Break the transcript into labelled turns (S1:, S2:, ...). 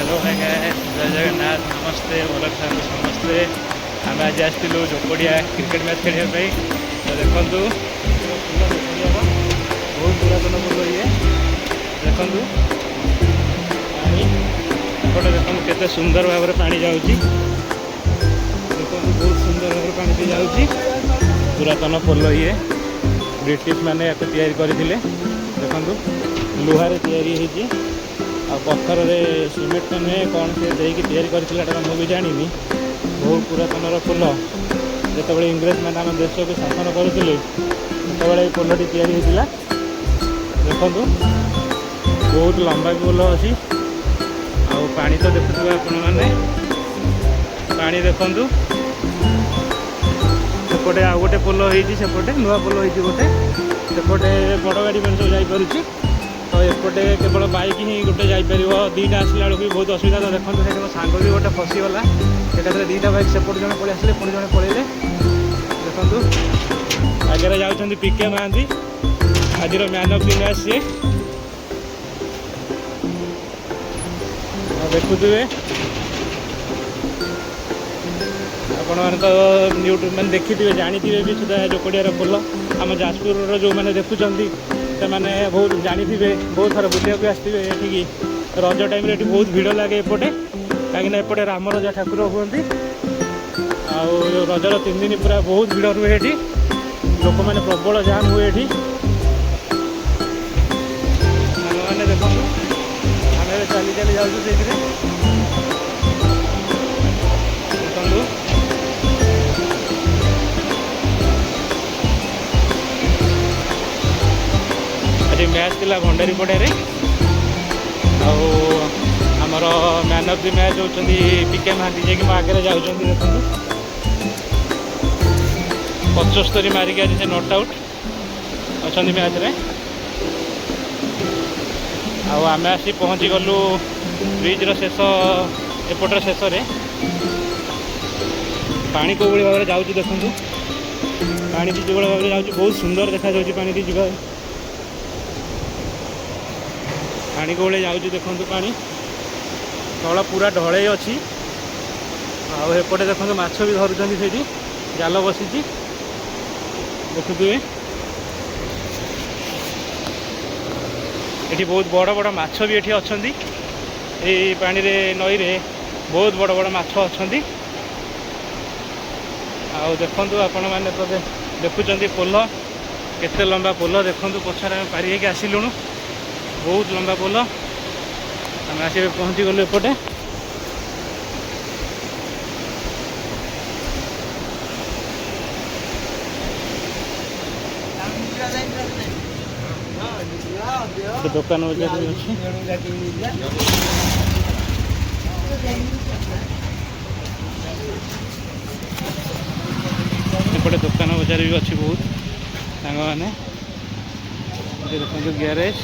S1: hello है जय जगन्नाथ नमस्ते भल था समस्ते आम आज आसलु जोपड़िया क्रिकेट मैच खेलने तो देखु बहुत पुरातन पुल ये देखु पानी देखो केते सुंदर भाव में पानी जाऊँगी देखो बहुत सुंदर भाव पानी भी जाऊँगी पुरातन पोल ये ब्रिटिश माने या करते देखु लुहारे या पत्थर सीमेंट नुहे कौन से देकर मुझे जानी बहुत पुरातन पोल जो इंग्रेज मैंने आम देश को शासन करुले जो पोलटी या देखु बहुत लंबा पोल अच्छी पानी तो देखुए आपण मैंने पानी देखु सेपटे आउ गोटे पोल होपटे नुआ पोल होटे सेपटे बड़ गाड़ी मैंने सब जापी तो एपटे केवल बाइक ही गोटे जापर दीटा आसला बेलू भी बहुत असुविधा तो देखो से सांग भी गोटे फसीगला एकाथरे दीटा बाइक सेपटे जन पलि आसे पुणी जन पलैले देखु आगे जाऊँच पीके महांती आज मैन ऑफ द मैच सी देखुए आपण मैंने तो यूट्यूब मैंने देखी थे जानी भी सुधा जोकड़ियार पोल आम जाजपुर जो मैंने देखुं से मैंने बहुत जानी थे बहुत थर बुलाक आसते ये रज टाइम ये बहुत भिड़ लगे एपटे कहीं एपटे राम रजा ठाकुर हुए रजर 3 दिन पूरा बहुत भिड़ रुए ये लोक मैंने प्रबल जाम हुए ये मैंने देखो आम चली चली जाऊँ से देखु आज मैच थी भंडारी पड़े आमर मैन ऑफ द मैच होती पीके महांती जी मो आगे जाऊँ देखो 75 मारिक आज से नॉट आउट अच्छा मैच रे आम आसी पहुँची गलु ब्रिज्र शेष एपटर शेष पानी को भाव में जाऊँ देखु पानी जो भाव में जाऊँ बहुत सुंदर देखा पानी जी पानी को जाऊँ देखो पानी तला पूरा ढले अच्छी आउपटे देखो माछ भी धरुंच से जाल बसी देखुए ये बहुत बड़ बड़ माछ भी ये अच्छा पानी रे नई रे बहुत बड़ बड़ माछ अच्छा देखु आपण मैंने तो देखुं पोल केते लंबा पोल देखु पछार पारि आसिलुणु बहुत लंबा पोल आम आस पहुँची गलु एपटे दुकान बजार भी अच्छी एपटे दुकान बजार भी अच्छी बहुत सांग मैंने देखो गैरेज